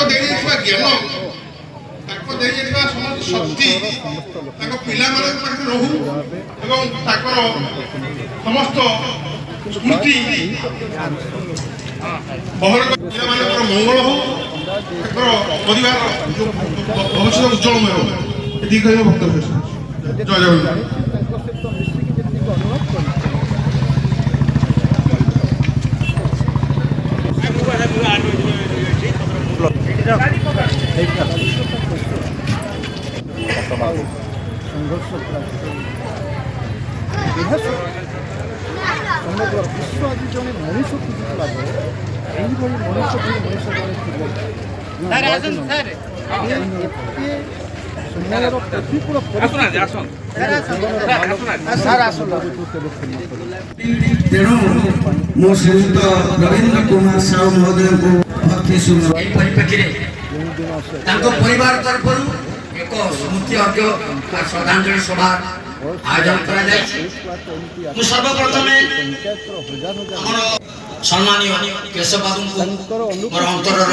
ଦେଇଥିବା ଜ୍ଞାନ ତାଙ୍କ ଦେଇଥିବା ସମସ୍ତ ଶକ୍ତି ତାଙ୍କ ପିଲାମାନଙ୍କ ପାଖରେ ରହୁ ଏବଂ ତାଙ୍କର ସମସ୍ତ ସ୍ମୃତି ବହନ ପିଲାମାନଙ୍କର ମଙ୍ଗଳ ହଉ ତାଙ୍କର ପରିବାର ଭବିଷ୍ୟତ ଉଜ୍ଜଳମୟ ହଉ ଏତିକି କହିବା ବକ୍ତବ୍ୟ। ଜୟ ଜଗନ୍ନାଥ। ସମଗ୍ର ବିଶ୍ୱ ଆଜି ଜଣେ ମଣିଷ ଖୋଜୁଥିଲା ବେଳେ ଏଇଭଳି ମଣିଷ ଜଣେ ଥିଲେ ସମୟର ପ୍ରତିକୂଳ ତେଣୁ ମୁଁ ଶ୍ରୀଯୁକ୍ତ ରବୀନ୍ଦ୍ର କୁମାର ସାହୁ ମହୋଦୟଙ୍କୁ ଭକ୍ତି ସୁନ୍ଦର ଏହି ପରିପ୍ରେକ୍ଷୀରେ ତାଙ୍କ ପରିବାର ତରଫରୁ ଏକ ସ୍ମୃତି ଅର୍ଘ୍ୟ ଶ୍ରଦ୍ଧାଞ୍ଜଳି ସଭା ଆୟୋଜନ କରାଯାଇଛି। ମୁଁ ସର୍ବପ୍ରଥମେ ଆମର ସମ୍ମାନୀୟ କେଶବ ବାବୁଙ୍କୁ ମୋର ଅନ୍ତରର